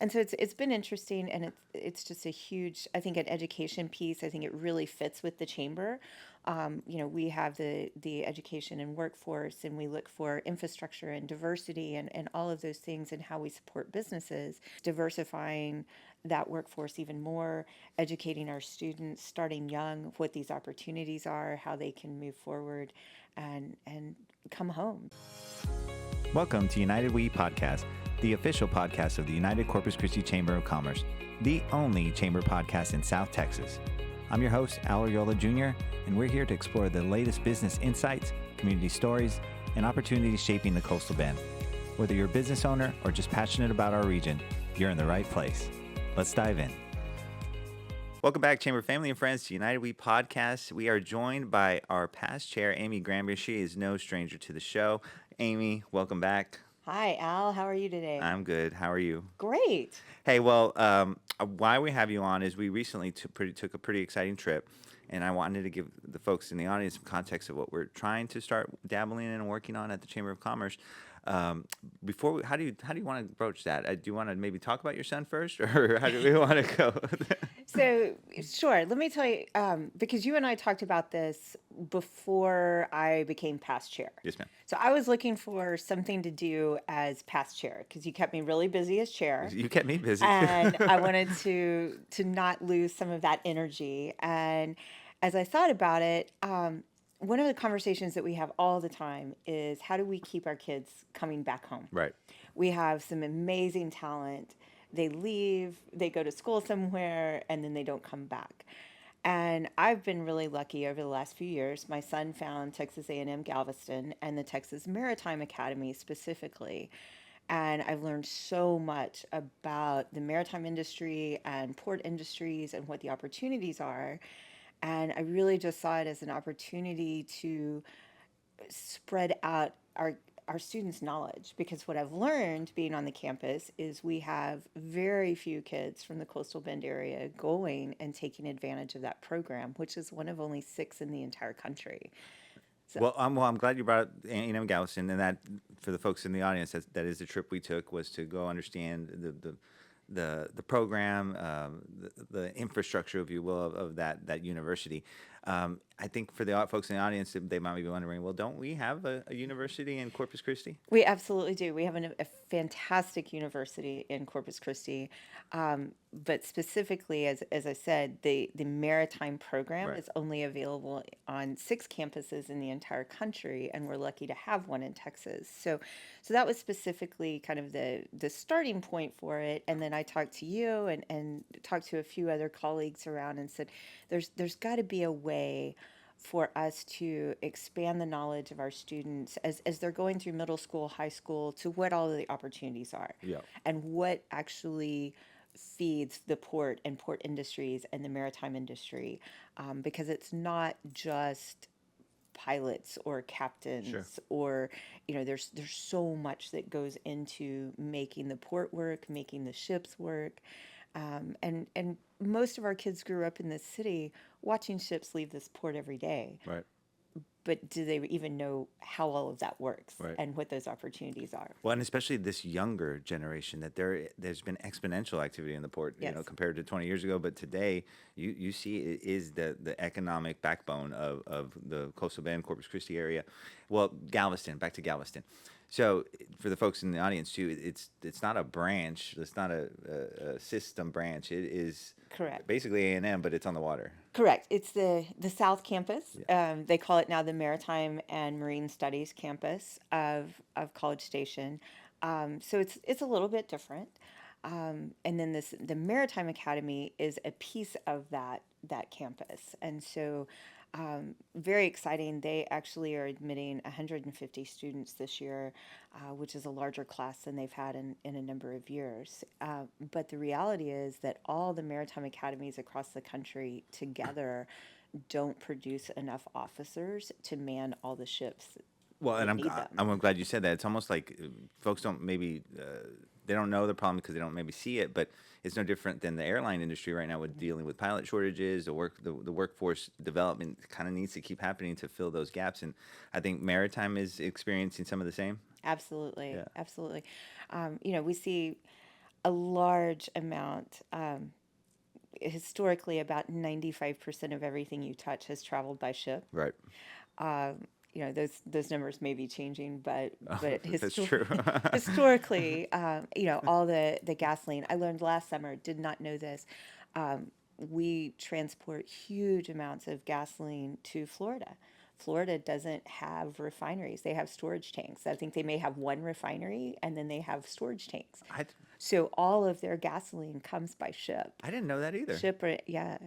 And so it's been interesting, and it's just a huge, I think, an education piece. I think it really fits with the chamber. We have the education and workforce, and we look for infrastructure and diversity and all of those things and how we support businesses, diversifying that workforce even more, educating our students, starting young, what these opportunities are, how they can move forward and come home. Welcome to United We Podcast, the official podcast of the United Corpus Christi Chamber of Commerce, the only chamber podcast in South Texas. I'm your host, Al Ariola Jr., and we're here to explore the latest business insights, community stories, and opportunities shaping the coastal bend. Whether you're a business owner or just passionate about our region, you're in the right place. Let's dive in. Welcome back, Chamber family and friends, to United We Podcast. We are joined by our past chair, Amy Granberry. She is no stranger to the show. Amy, welcome back. Hi, Al. How are you today? I'm good. How are you? Great. Hey, well, why we have you on is we recently took a pretty exciting trip, and I wanted to give the folks in the audience some context of what we're trying to start dabbling in and working on at the Chamber of Commerce. How do you want to approach that? Do you want to maybe talk about your son first, or how do we want to go? So, sure. Let me tell you, because you and I talked about this before I became past chair. Yes, ma'am. So I was looking for something to do as past chair because you kept me really busy as chair. You kept me busy. And I wanted to not lose some of that energy. And as I thought about it, one of the conversations that we have all the time is how do we keep our kids coming back home? Right. We have some amazing talent. They leave, they go to school somewhere, and then they don't come back. And I've been really lucky over the last few years. My son found Texas A&M Galveston and the Texas Maritime Academy specifically. And I've learned so much about the maritime industry and port industries and what the opportunities are. And I really just saw it as an opportunity to spread out our students' knowledge, because what I've learned being on the campus is we have very few kids from the coastal bend area going and taking advantage of that program, which is one of only 6 in the entire country. So. I'm glad you brought up A&M Galveston, and that for the folks in the audience, that is the trip we took, was to go understand the program, the infrastructure, if you will, of that university. I think for the folks in the audience, they might be wondering, well, don't we have a university in Corpus Christi? We absolutely do. We have a fantastic university in Corpus Christi. But specifically, as I said, the Maritime Program Right. is only available on 6 campuses in the entire country, and we're lucky to have one in Texas. So that was specifically kind of the starting point for it. And then I talked to you and talked to a few other colleagues around and said, there's got to be a way for us to expand the knowledge of our students as they're going through middle school, high school, to what all of the opportunities are. Yeah. And what actually feeds the port and port industries and the maritime industry, because it's not just pilots or captains. Sure. Or there's so much that goes into making the port work, making the ships work. And most of our kids grew up in this city watching ships leave this port every day. Right. But do they even know how all of that works? Right. And what those opportunities are? Well, and especially this younger generation, that there's been exponential activity in the port, Yes. Compared to 20 years ago. But today, you see it is the economic backbone of the coastal bend, Corpus Christi area. Well, Galveston, back to Galveston. So for the folks in the audience too, it's not a branch. It's not a system branch. It is Correct. basically A&M, but it's on the water. Correct. It's the South Campus. Yeah. They call it now the Maritime and Marine Studies Campus of College Station. So it's a little bit different. And then the Maritime Academy is a piece of that campus. And so very exciting. They actually are admitting 150 students this year, which is a larger class than they've had in a number of years. But the reality is that all the maritime academies across the country together don't produce enough officers to man all the ships. Well, and need them. I'm glad you said that. It's almost like folks don't maybe they don't know the problem because they don't maybe see it, but it's no different than the airline industry right now with dealing with pilot shortages. The workforce development kind of needs to keep happening to fill those gaps, and I think maritime is experiencing some of the same. Absolutely. Yeah. Absolutely. We see a large amount. Historically, about 95% of everything you touch has traveled by ship. Right. Those numbers may be changing, but That's true. historically, all the gasoline. I learned last summer. Did not know this. We transport huge amounts of gasoline to Florida. Florida doesn't have refineries. They have storage tanks. I think they may have one refinery, and then they have storage tanks. I, So all of their gasoline comes by ship. I didn't know that either. Yeah.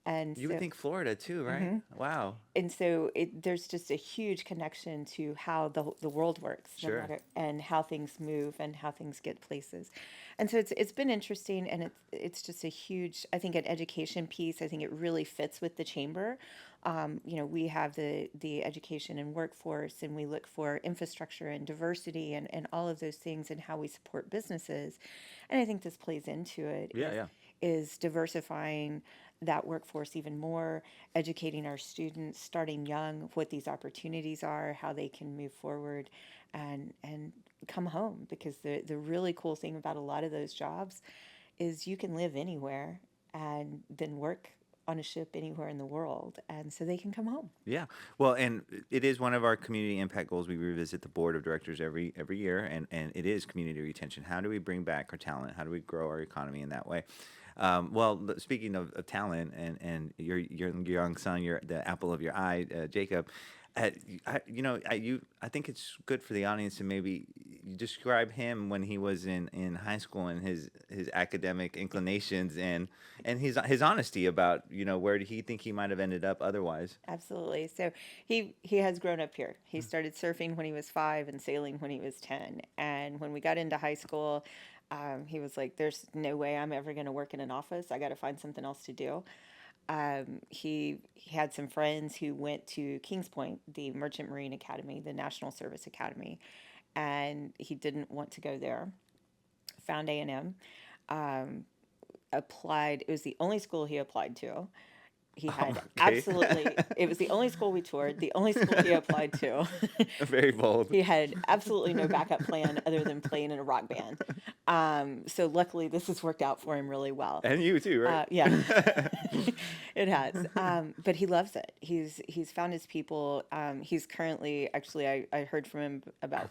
And You would so think Florida too, right? Wow. there's just a huge connection to how the world works, no Sure. matter, and how things move and how things get places. And so it's been interesting, and it's just a huge, I think, an education piece. I think it really fits with the chamber. We have the education and workforce, and we look for infrastructure and diversity and all of those things and how we support businesses. And I think this plays into it. Yeah. Is diversifying that workforce even more, educating our students, starting young, what these opportunities are, how they can move forward, and come home. Because the really cool thing about a lot of those jobs is you can live anywhere and then work on a ship anywhere in the world, and so they can come home. Yeah. Well, and it is one of our community impact goals. We revisit the board of directors every year, and it is community retention. How do we bring back our talent? How do we grow our economy in that way? Speaking of talent and your young son, the apple of your eye, Jacob. I think it's good for the audience to maybe describe him when he was in high school and his academic inclinations and his honesty about where did he think he might have ended up otherwise. Absolutely. So he has grown up here. He started surfing when he was 5 and sailing when he was 10. And when we got into high school, he was like, "There's no way I'm ever going to work in an office. I got to find something else to do." He had some friends who went to Kings Point, the Merchant Marine Academy, the National Service Academy, and he didn't want to go there. Found A&M, applied. It was the only school he applied to. He had Okay. absolutely, it was the only school we toured, the only school he applied to. Very bold. He had absolutely no backup plan other than playing in a rock band. So luckily, this has worked out for him really well. And you too, right? Yeah, it has. But he loves it. He's found his people. He's currently, actually, I heard from him about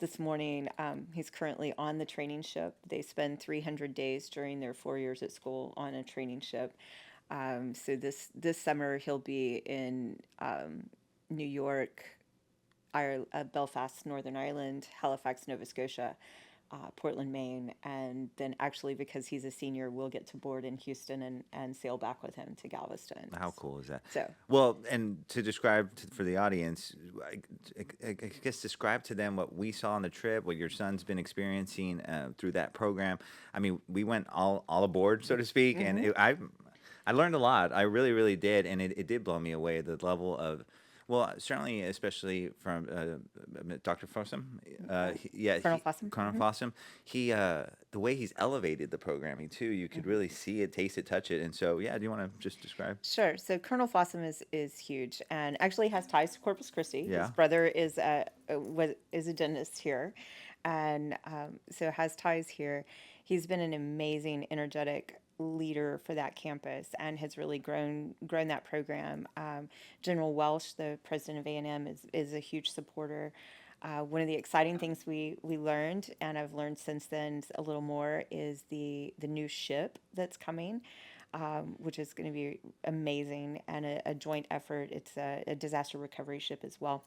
this morning. He's currently on the training ship. They spend 300 days during their 4 years at school on a training ship. So this summer he'll be in New York, Belfast, Northern Ireland, Halifax, Nova Scotia, Portland, Maine, and then actually because he's a senior, we'll get to board in Houston and sail back with him to Galveston. How cool is that? So well, and to describe for the audience, I guess describe to them what we saw on the trip, what your son's been experiencing through that program. I mean, we went all aboard, so to speak, and I learned a lot. I really, really did, and it did blow me away. The level of, well, certainly, especially from Dr. Fossum. Colonel Fossum. Colonel Fossum. He, the way he's elevated the programming too. You could really see it, taste it, touch it. And so, yeah, do you want to just describe? Sure. So Colonel Fossum is huge and actually has ties to Corpus Christi. Yeah. His brother is a dentist here, and so has ties here. He's been an amazing, energetic leader for that campus and has really grown that program. General Welsh, the president of A&M, is a huge supporter. One of the exciting things we learned, and I've learned since then a little more, is the new ship that's coming, which is going to be amazing and a joint effort. It's a disaster recovery ship as well.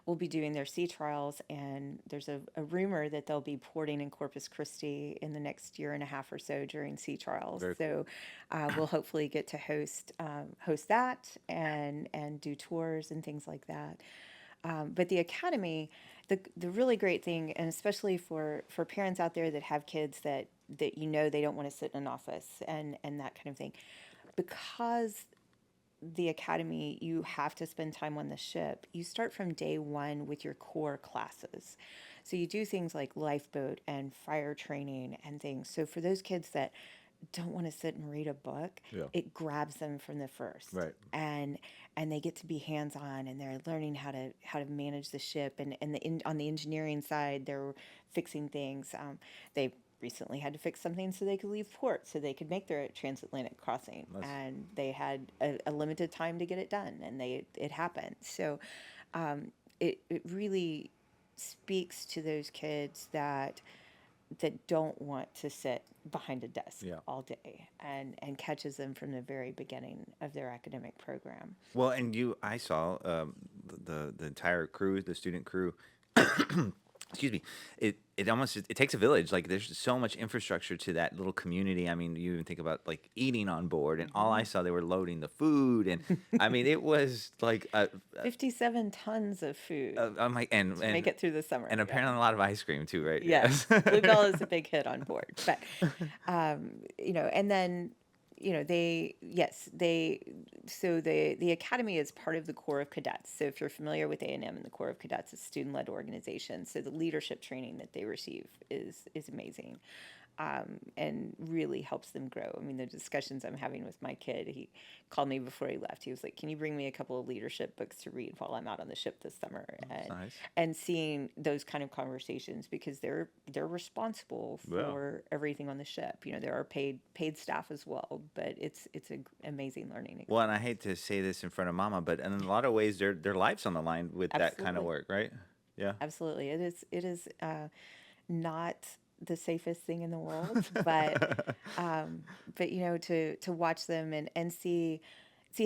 Will be doing their sea trials, and there's a rumor that they'll be porting in Corpus Christi in the next year and a half or so during sea trials. Very So we'll hopefully get to host that and do tours and things like that. But the academy, the really great thing, and especially for parents out there that have kids that they don't want to sit in an office and that kind of thing, because the academy, you have to spend time on the ship. You start from day one with your core classes. So you do things like lifeboat and fire training and things. So for those kids that don't want to sit and read a book, it grabs them from the first. Right. And they get to be hands-on, and they're learning how to manage the ship, and on the engineering side, they're fixing things. They recently had to fix something so they could leave port, so they could make their transatlantic crossing, and they had a limited time to get it done, and it happened. So it really speaks to those kids that don't want to sit behind a desk Yeah. all day, and catches them from the very beginning of their academic program. Well, and I saw the entire crew, the student crew. Excuse me. It takes a village. Like there's so much infrastructure to that little community. I mean, you even think about like eating on board, and all I saw they were loading the food, and I mean it was like 57 tons of food I'm like to make it through the summer. and apparently a lot of ice cream too, right? Yes, Bluebell is a big hit on board, but and then so the academy is part of the Corps of Cadets. So if you're familiar with A&M and the Corps of Cadets, it's a student-led organization. So the leadership training that they receive is amazing. And really helps them grow. I mean, the discussions I'm having with my kid, he called me before he left. He was like, "Can you bring me a couple of leadership books to read while I'm out on the ship this summer?" Nice. And seeing those kind of conversations, because they're responsible for everything on the ship. There are paid staff as well, but it's an amazing learning experience. Well, and I hate to say this in front of Mama, but in a lot of ways, their life's on the line with that kind of Absolutely. work, right? Yeah. Absolutely, it is not the safest thing in the world, but to watch them and see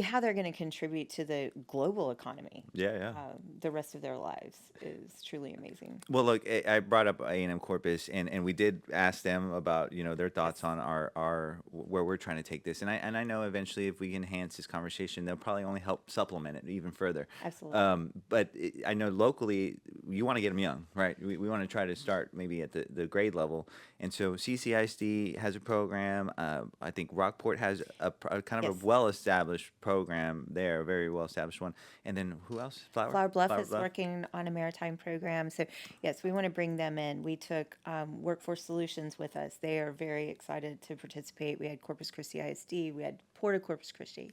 how they're going to contribute to the global economy Yeah. the rest of their lives is truly amazing. Well, look, I brought up A&M Corpus, and we did ask them about their thoughts on our where we're trying to take this, and I know eventually if we enhance this conversation, they'll probably only help supplement it even further. Absolutely. But I know locally you want to get them young, right? We want to try to start maybe at the grade level, and so CCISD has a program. I think Rockport has a kind of Yes. a well-established program there, a very well-established one, and then who else? Flower Bluff is working on a maritime program. So, yes, we want to bring them in. We took Workforce Solutions with us. They are very excited to participate. We had Corpus Christi ISD. We had Port of Corpus Christi.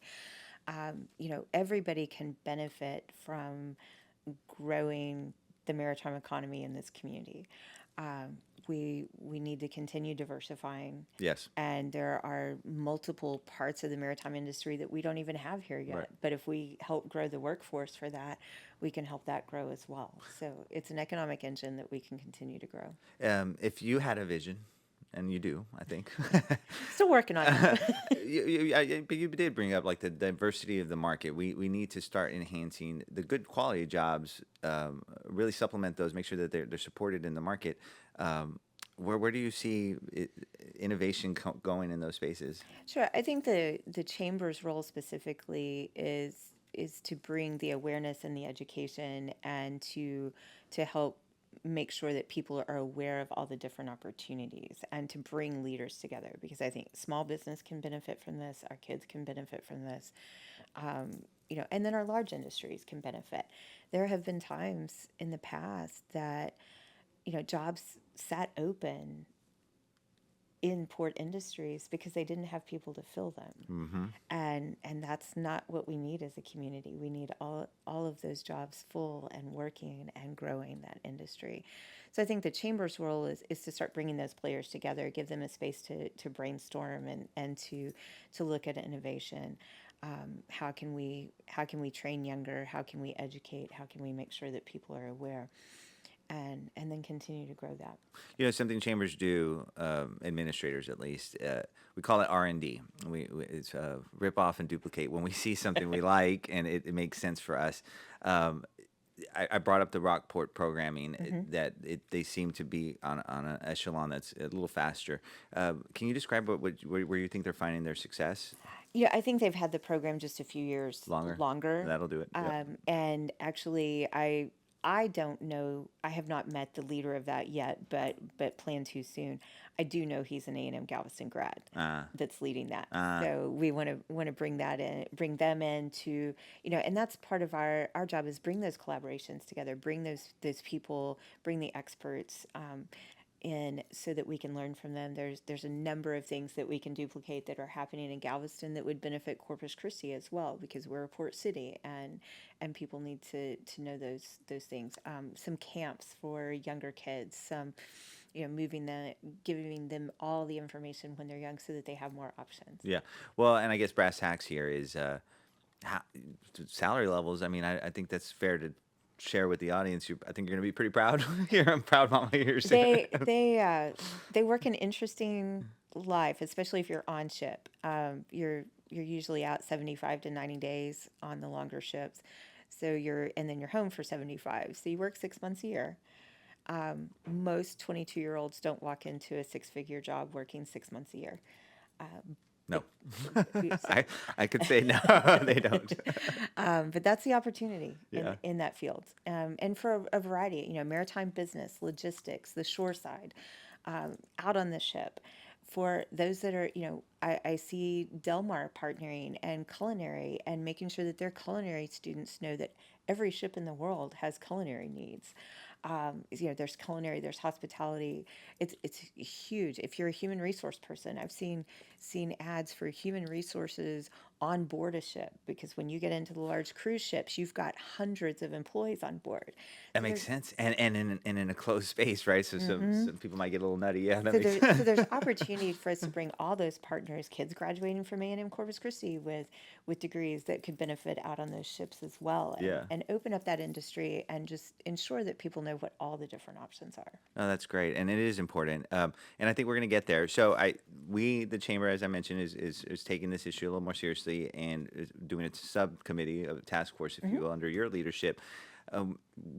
Everybody can benefit from growing the maritime economy in this community. We need to continue diversifying. Yes. And there are multiple parts of the maritime industry that we don't even have here yet. Right. But if we help grow the workforce for that, we can help that grow as well. So it's an economic engine that we can continue to grow. If you had a vision, and you do, I think. Still working on it. But you did bring up like the diversity of the market. We need to start enhancing the good quality jobs, really supplement those, make sure that they're supported in the market. Where do you see innovation going in those spaces? Sure. I think the chamber's role specifically is to bring the awareness and the education, and to help make sure that people are aware of all the different opportunities, and to bring leaders together, because I think small business can benefit from this, our kids can benefit from this, and then our large industries can benefit. There have been times in the past that jobs sat open in port industries because they didn't have people to fill them. Mm-hmm. And that's not what we need as a community. We need all of those jobs full and working and growing that industry. So I think the chamber's role is to start bringing those players together, give them a space to brainstorm and to look at innovation. How can we train younger? How can we educate? How can we make sure that people are aware? And then continue to grow that. Something chambers do, administrators at least, we call it R&D. It's rip off and duplicate. When we see something we like and it makes sense for us. I brought up the Rockport programming, that they seem to be on an echelon that's a little faster. Can you describe where you think they're finding their success? Yeah, I think they've had the program just a few years longer. That'll do it. Yep. And actually, I don't know. I have not met the leader of that yet, but plan to soon. I do know he's an A&M Galveston grad that's leading that. So we want to bring them in to, and that's part of our job, is bring those collaborations together, bring those people, bring the experts in, so that we can learn from them. There's a number of things that we can duplicate that are happening in Galveston that would benefit Corpus Christi as well, because we're a port city, and people need to know those things. Some camps for younger kids, some giving them all the information when they're young so that they have more options. Yeah. Well, and I guess brass tacks here is how, salary levels. I mean, I think that's fair to share with the audience. I think you're going to be pretty proud. Here, I'm proud mama here. They work an interesting life, especially if you're on ship. You're usually out 75 to 90 days on the longer ships, and then you're home for 75. So you work 6 months a year. Most 22-year-olds don't walk into a six-figure job working 6 months a year. No, I could say no, they don't. But that's the opportunity Yeah. in that field. And for a variety, maritime business, logistics, the shore side, out on the ship. For those that are, I see Delmar partnering and culinary and making sure that their culinary students know that every ship in the world has culinary needs. There's culinary, there's hospitality. It's huge. If you're a human resource person, I've seen ads for human resources on board a ship, because when you get into the large cruise ships, you've got hundreds of employees on board. That makes sense, and in a closed space, right? So some people might get a little nutty. Yeah, that So, makes there, sense. so there's opportunity for us to bring all those partners, kids graduating from A&M Corpus Christi with degrees that could benefit out on those ships as well, Yeah. and open up that industry and just ensure that people know what all the different options are. Oh, that's great, and it is important. And I think we're going to get there. So the chamber, as I mentioned, is taking this issue a little more seriously and is doing a subcommittee, a task force, if you will, under your leadership.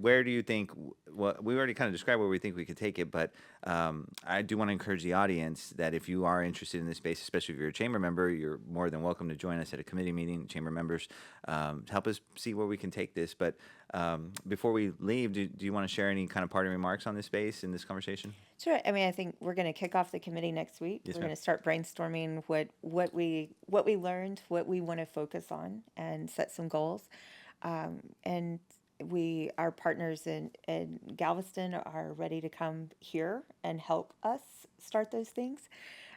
Where do you think? Well, we already kind of described where we think we could take it, but I do want to encourage the audience that if you are interested in this space, especially if you're a chamber member, you're more than welcome to join us at a committee meeting. Chamber members, help us see where we can take this. But before we leave, do you want to share any kind of parting remarks on this space in this conversation? Sure. I mean, I think we're going to kick off the committee next week. Yes, We're ma'am. going to start brainstorming what we learned, what we want to focus on, and set some goals. And our partners in Galveston are ready to come here and help us start those things.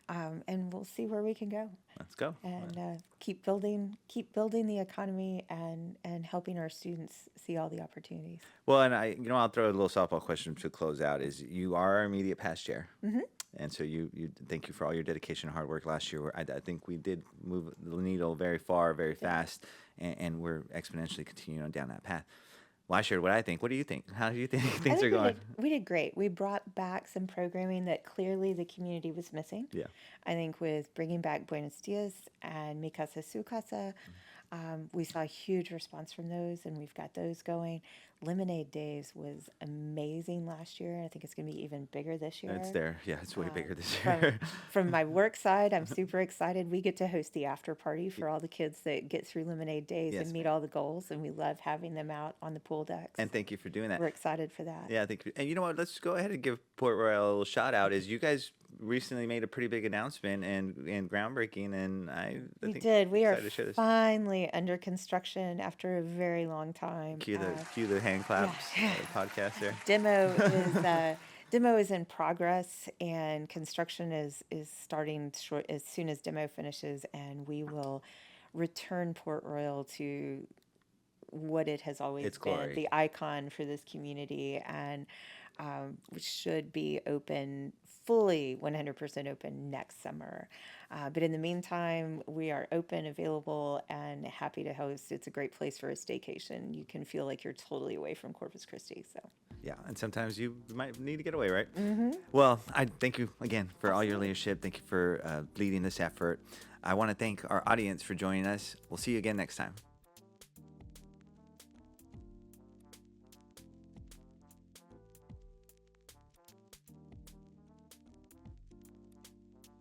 And we'll see where we can go, Let's go. and keep building the economy and helping our students see all the opportunities. Well, and I'll throw a little softball question to close out. Is you are our immediate past chair, and so you thank you for all your dedication and hard work last year. I think we did move the needle very far, very fast, and we're exponentially continuing on down that path. Well, I shared what I think. What do you think? How do you think things are going? We did great. We brought back some programming that clearly the community was missing. Yeah. I think with bringing back Buenos Dias and Mi Casa Su Casa, we saw a huge response from those, and we've got those going. Lemonade Days was amazing last year, and I think it's going to be even bigger this year. It's there. Yeah, it's way bigger this From, year. from my work side, I'm super excited. We get to host the after party for all the kids that get through Lemonade Days Yes, and meet all the goals, and we love having them out on the pool decks. And thank you for doing that. We're excited for that. Yeah, thank you. And you know what? Let's go ahead and give Port Royal a little shout out. Is you guys recently made a pretty big announcement and groundbreaking, and I We think did. We are excited to share this. finally under construction after a very long time. Cue the hand claps podcast there. Demo is in progress, and construction is starting short as soon as demo finishes, and we will return Port Royal to what it has always Its been, glory. the icon for this community, and should be open fully 100% open next summer. But in the meantime, we are open, available, and happy to host. It's a great place for a staycation. You can feel like you're totally away from Corpus Christi. So Yeah, and sometimes you might need to get away, right? Well, I thank you again for all your leadership. Thank you for leading this effort. I want to thank our audience for joining us. We'll see you again next time.